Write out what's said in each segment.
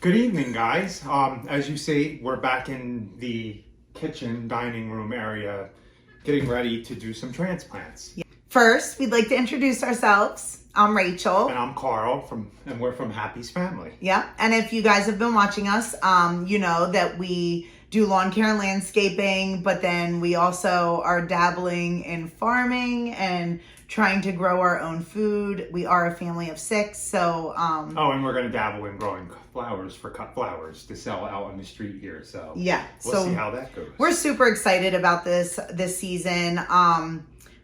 Good evening, guys. As you see, we're back in the kitchen dining room area getting ready to do some transplants. First, we'd like to introduce ourselves. I'm Rachel. And I'm Carl, and we're from Happy's Family. Yeah, and if you guys have been watching us, you know that we do lawn care and landscaping, but then we also are dabbling in farming and trying to grow our own food. We are a family of 6, so... Oh, and we're going to dabble in growing flowers for cut flowers to sell out on the street here, so... Yeah, we'll see how that goes. We're super excited about this season.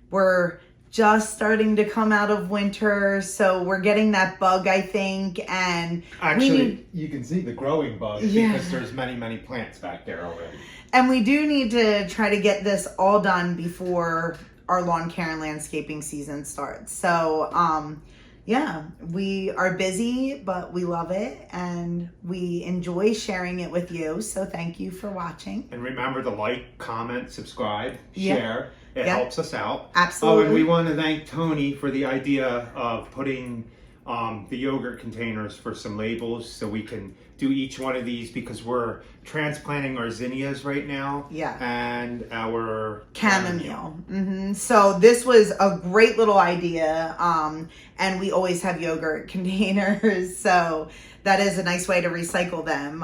We're just starting to come out of winter, so we're getting that bug, I think, and actually you can see the growing bug because there's many plants back there already. And we do need to try to get this all done before our lawn care and landscaping season starts. So yeah, we are busy, but we love it and we enjoy sharing it with you. So thank you for watching. And remember to like, comment, subscribe, share. It helps us out. Absolutely. Oh, and we want to thank Tony for the idea of putting the yogurt containers for some labels so we can do each one of these because we're transplanting our zinnias right now. Yeah. And our chamomile. So this was a great little idea. And we always have yogurt containers. So that is a nice way to recycle them.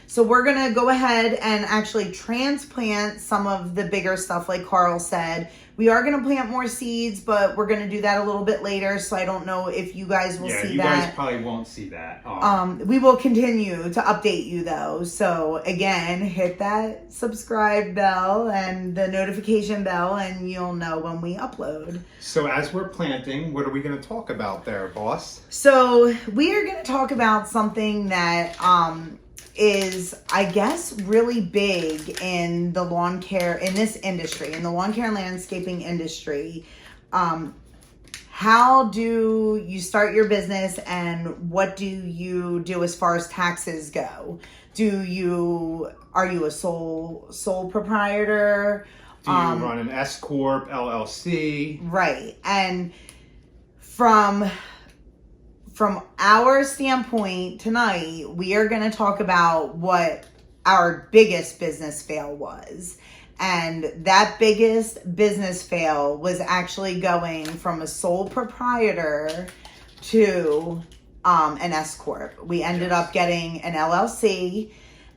So we're going to go ahead and actually transplant some of the bigger stuff like Carl said. We are going to plant more seeds, but we're going to do that a little bit later. So I don't know if you guys will see that. Yeah, you guys probably won't see that. We will continue to update you though. So again, hit that subscribe bell and the notification bell and you'll know when we upload. So as we're planting, what are we going to talk about there, boss? So we are going to talk about something that is, I guess, really big in the lawn care, in this industry, in the lawn care and landscaping industry. How do you start your business and what do you do as far as taxes go? Are you a sole proprietor? Do you run an S Corp, LLC? Right. And from our standpoint tonight, we are going to talk about what our biggest business fail was. And that biggest business fail was actually going from a sole proprietor to an S Corp. We ended up getting an LLC,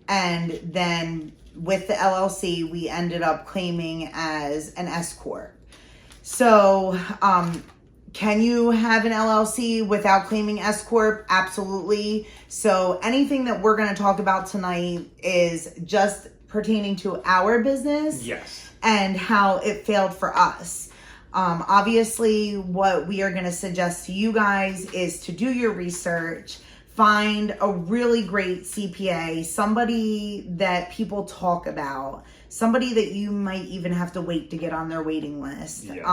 and then with the LLC, we ended up claiming as an S Corp. So, can you have an LLC without claiming S Corp? Absolutely. So anything that we're going to talk about tonight is just pertaining to our business. Yes. And how it failed for us. Obviously, what we are going to suggest to you guys is to do your research, find a really great CPA, somebody that people talk about, somebody that you might even have to wait to get on their waiting list. Yes.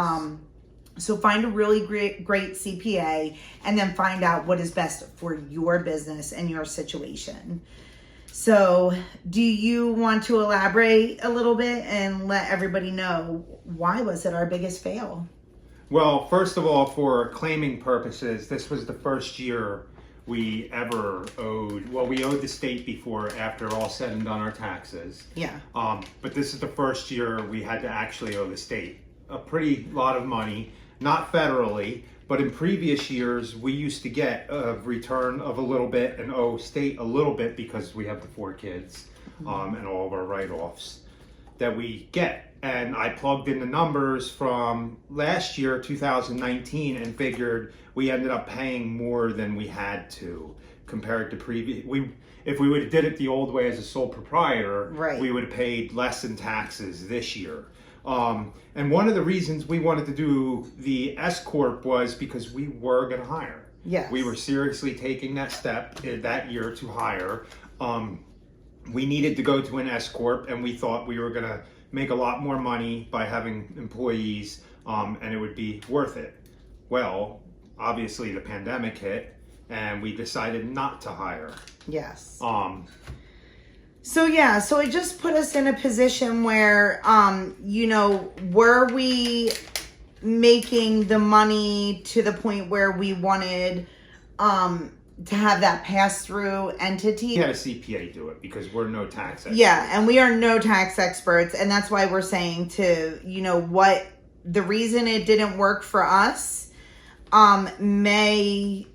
So find a really great CPA and then find out what is best for your business and your situation. So do you want to elaborate a little bit and let everybody know why was it our biggest fail? Well, first of all, for claiming purposes, this was the first year we ever owed. Well, we owed the state before, after all said and done, our taxes. Yeah. But this is the first year we had to actually owe the state a pretty lot of money. Not federally, but in previous years, we used to get a return of a little bit and owe state a little bit because we have the 4 kids and all of our write-offs that we get. And I plugged in the numbers from last year, 2019, and figured we ended up paying more than we had to compared to previous. If we would have did it the old way as a sole proprietor, we would have paid less in taxes this year. And one of the reasons we wanted to do the S Corp was because we were going to hire. Yes. We were seriously taking that step that year to hire. We needed to go to an S Corp, and we thought we were going to make a lot more money by having employees, and it would be worth it. Well, obviously the pandemic hit, and we decided not to hire. Yes. So it just put us in a position where, were we making the money to the point where we wanted to have that pass-through entity. We had a CPA do it because we're no tax experts. Yeah, and we are no tax experts, and that's why we're saying to, what the reason it didn't work for us may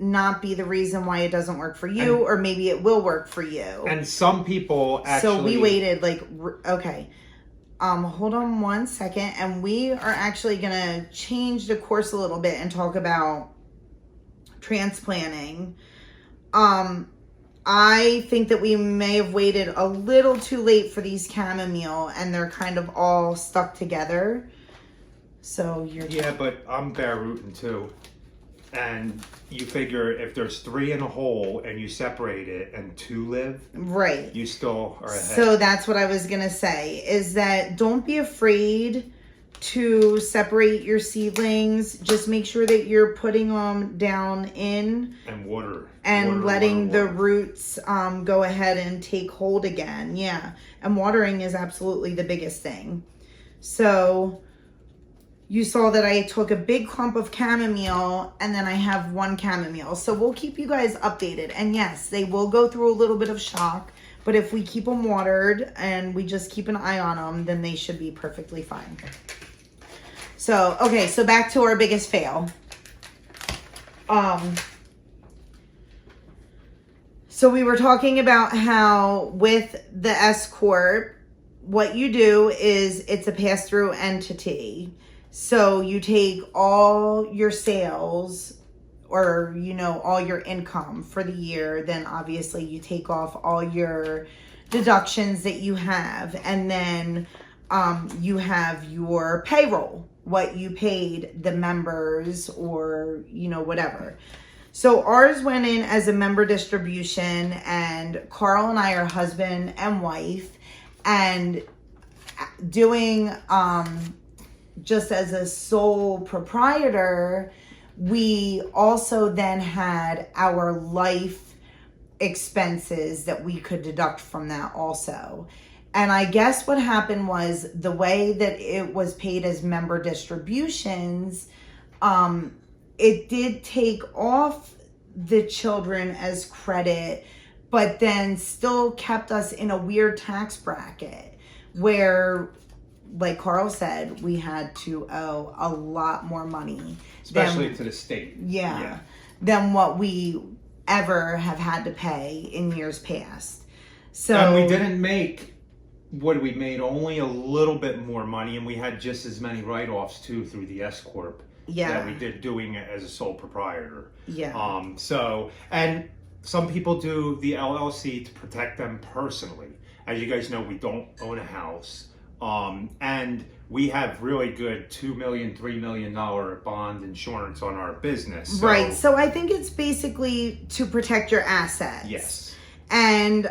not be the reason why it doesn't work for you, or maybe it will work for you. And some people actually... So we waited, okay. Hold on one second, and we are actually going to change the course a little bit and talk about transplanting. I think that we may have waited a little too late for these chamomile, and they're kind of all stuck together. So you're... Yeah, but I'm bare rooting too. And you figure if there's 3 in a hole and you separate it and 2 live, right, you still are ahead. So that's what I was going to say, is that don't be afraid to separate your seedlings. Just make sure that you're putting them down in and water and letting the roots go ahead and take hold again. Yeah, and watering is absolutely the biggest thing. So you saw that I took a big clump of chamomile, and then I have 1 chamomile. So we'll keep you guys updated. And yes, they will go through a little bit of shock, but if we keep them watered and we just keep an eye on them, then they should be perfectly fine. So, okay, so back to our biggest fail. So we were talking about how with the S Corp, what you do is it's a pass-through entity. So you take all your sales or, all your income for the year. Then obviously you take off all your deductions that you have. And then you have your payroll, what you paid the members or, whatever. So ours went in as a member distribution, and Carl and I are husband and wife, and doing... just as a sole proprietor, we also then had our life expenses that we could deduct from that also. And I guess what happened was the way that it was paid as member distributions, it did take off the children as credit, but then still kept us in a weird tax bracket where, like Carl said, we had to owe a lot more money. Especially to the state. Yeah. Than what we ever have had to pay in years past. So, and we didn't make, we made only a little bit more money, and we had just as many write-offs too through the S Corp that we did doing it as a sole proprietor. Yeah. So, and some people do the LLC to protect them personally. As you guys know, we don't own a house. And we have really good $2 million, $3 million bond insurance on our business. Right. So I think it's basically to protect your assets. Yes. And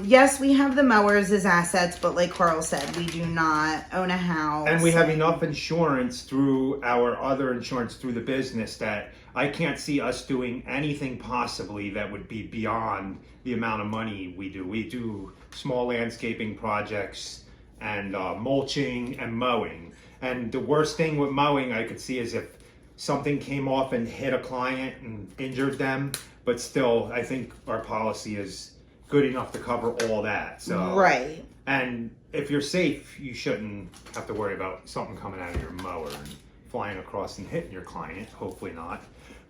yes, we have the mowers as assets, but like Carl said, we do not own a house. And we have enough insurance through our other insurance through the business that I can't see us doing anything possibly that would be beyond the amount of money we do. We do small landscaping projects and mulching and mowing. And the worst thing with mowing I could see is if something came off and hit a client and injured them, but still I think our policy is good enough to cover all that. So right. And if you're safe, you shouldn't have to worry about something coming out of your mower and flying across and hitting your client. Hopefully not.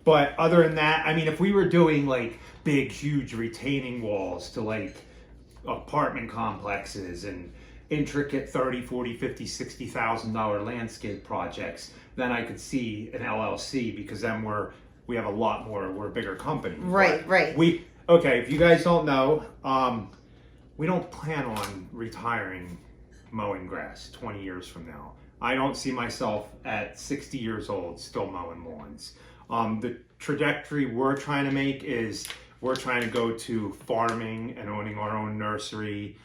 But other than that, I mean, if we were doing like big, huge retaining walls to like apartment complexes and intricate $30, $40, $50, $60,000 landscape projects, then I could see an LLC, because then we have a lot more, we're a bigger company. Right, but right. Okay, if you guys don't know, we don't plan on retiring mowing grass 20 years from now. I don't see myself at 60 years old still mowing lawns. The trajectory we're trying to make is we're trying to go to farming and owning our own nursery,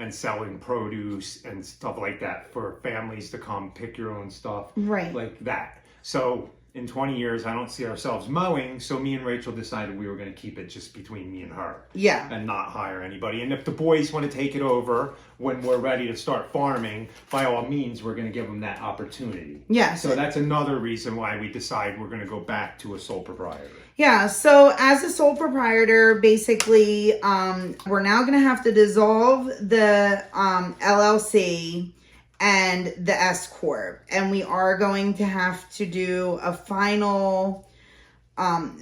and selling produce and stuff like that for families to come pick your own stuff, right, like that. So in 20 years, I don't see ourselves mowing. So me and Rachel decided we were going to keep it just between me and her. Yeah. And not hire anybody. And if the boys want to take it over when we're ready to start farming, by all means, we're going to give them that opportunity. Yeah. So that's another reason why we decide we're going to go back to a sole proprietor. Yeah, so as a sole proprietor, basically, we're now going to have to dissolve the LLC and the S Corp. And we are going to have to do a final,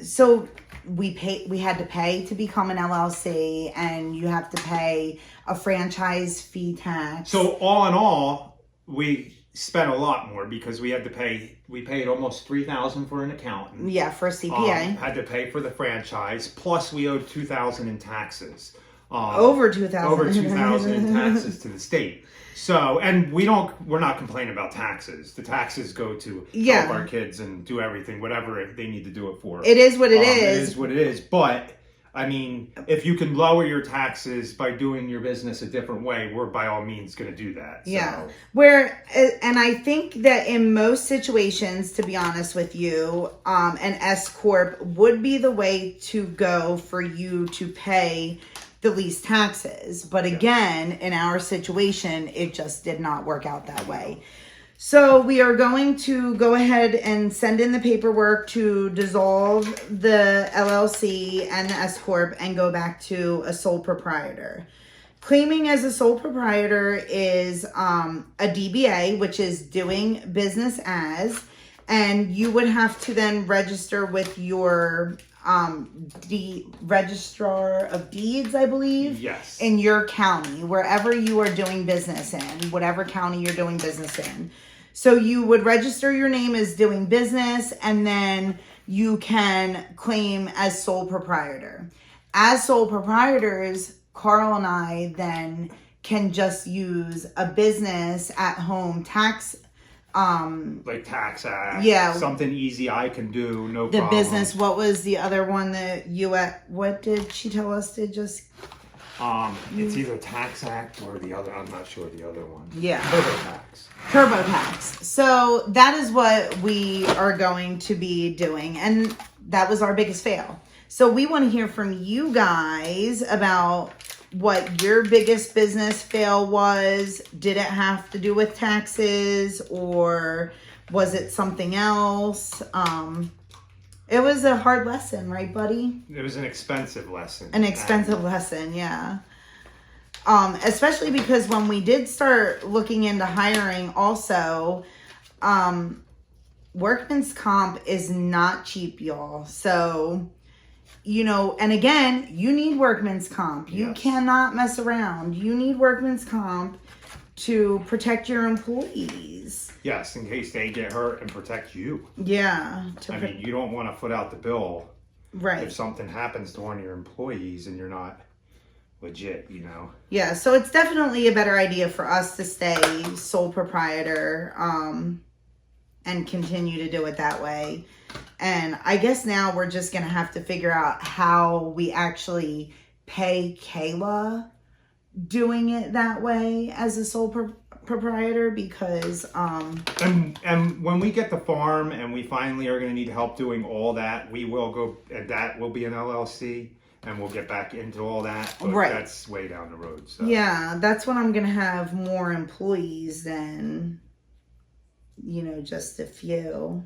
so we had to pay to become an LLC, and you have to pay a franchise fee tax. So all in all, we spent a lot more because we paid almost $3,000 for an accountant. Yeah, for CPA. Had to pay for the franchise, plus we owed $2,000 in taxes. Over $2,000. Over $2,000 in taxes to the state. So, and we're not complaining about taxes. The taxes go to help our kids and do everything, whatever they need to do it for. It is what it is. It is what it is. But I mean, if you can lower your taxes by doing your business a different way, we're by all means going to do that. So. Yeah. And I think that in most situations, to be honest with you, an S Corp would be the way to go for you to pay the least taxes. But again, in our situation, it just did not work out that way. So we are going to go ahead and send in the paperwork to dissolve the LLC and the S Corp and go back to a sole proprietor. Claiming as a sole proprietor is a DBA, which is doing business as, and you would have to then register with your registrar of deeds, I believe. Yes. In your county, wherever you are doing business in, whatever county you're doing business in. So you would register your name as doing business, and then you can claim as sole proprietor. As sole proprietors, Carl and I then can just use a business at home tax, like Tax Act. Yeah. Something easy I can do, no the problem. business. What was the other one that what did she tell us to just? It's either Tax Act or the other. I'm not sure the other one. Yeah. TurboTax. So that is what we are going to be doing, and that was our biggest fail. So we want to hear from you guys about what your biggest business fail was. Did it have to do with taxes, or was it something else? It was a hard lesson, right, buddy? It was an expensive lesson. An expensive lesson, yeah. Especially because when we did start looking into hiring also, workman's comp is not cheap, y'all. So, and again, you need workman's comp. You cannot mess around. You need workman's comp to protect your employees. Yes, in case they get hurt, and protect you. Yeah. I mean, you don't want to foot out the bill. Right. If something happens to one of your employees and you're not legit, Yeah, so it's definitely a better idea for us to stay sole proprietor and continue to do it that way. And I guess now we're just going to have to figure out how we actually pay Kayla doing it that way as a sole proprietor, because and when we get the farm and we finally are going to need help doing all that, we will go, and that will be an LLC, and we'll get back into all that, but right. That's way down the road. So yeah, that's when I'm going to have more employees than just a few.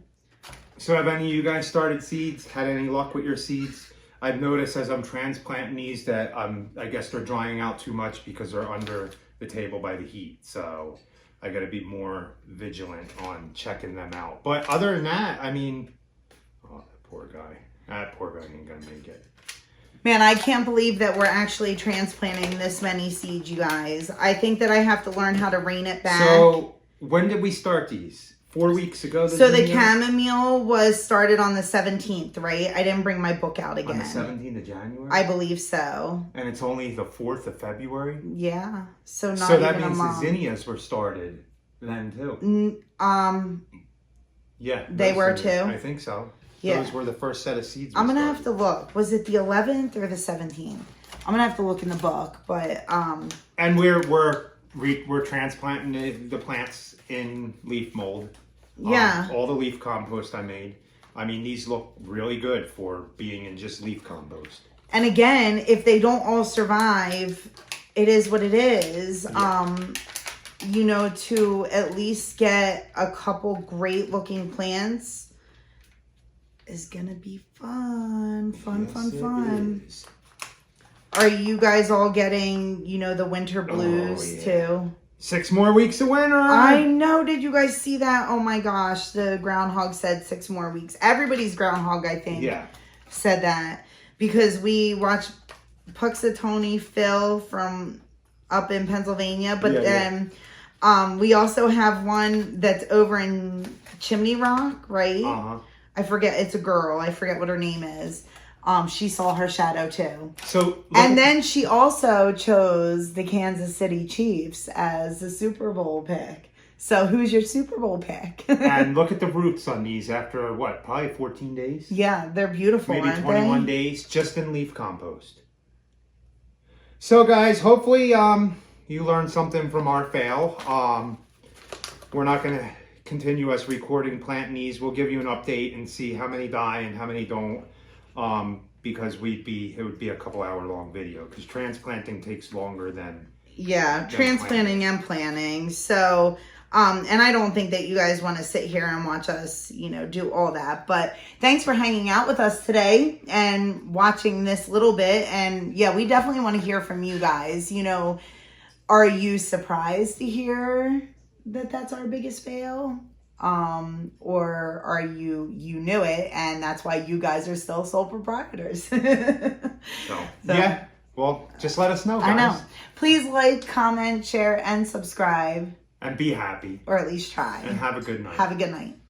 So have any of you guys started seeds? Had any luck with your seeds? I've noticed as I'm transplanting these that I guess they're drying out too much because they're under the table by the heat. So I got to be more vigilant on checking them out. But other than that, I mean, that poor guy ain't gonna make it. Man, I can't believe that we're actually transplanting this many seeds, you guys. I think that I have to learn how to rein it back. So when did we start these? 4 weeks ago? So the chamomile was started on the 17th, right? I didn't bring my book out again. On the 17th of January? I believe so. And it's only the 4th of February? Yeah. So not so even that a means month. the zinnias were started then too. Yeah. They were zinnias. too? I think so. Yeah. Those were the first set of seeds. I'm going to have to look. Was it the 11th or the 17th? I'm going to have to look in the book, but and we're transplanting the plants in leaf mold. Yeah. All the leaf compost I made. I mean, these look really good for being in just leaf compost. And again, if they don't all survive, it is what it is. Yeah. You know, to at least get a couple great looking plants is gonna be fun. Fun. Is. Are you guys all getting, you know, the winter blues too? 6 more weeks of winter. I know. Did you guys see that? Oh my gosh. The groundhog said 6 more weeks. Everybody's groundhog, I think, said that. Because we watched Puxatony Phil from up in Pennsylvania. But then we also have one that's over in Chimney Rock, right? Uh-huh. I forget. It's a girl. I forget what her name is. She saw her shadow too. And then she also chose the Kansas City Chiefs as the Super Bowl pick. So who's your Super Bowl pick? And look at the roots on these after what? Probably 14 days? Yeah, they're beautiful, maybe aren't 21 days just in leaf compost. So guys, hopefully you learned something from our fail. We're not going to continue us recording planting these. We'll give you an update and see how many die and how many don't. Because it would be a couple hour long video because transplanting takes longer than transplanting and planting. So and I don't think that you guys want to sit here and watch us, you know, do all that. But thanks for hanging out with us today and watching this little bit. And yeah, we definitely want to hear from you guys. You know, are you surprised to hear that that's our biggest fail? Or are you knew it and that's why you guys are still sole proprietors? Yeah, well, just let us know, guys. I know. Please like, comment, share, and subscribe. And be happy. Or at least try. And have a good night. Have a good night.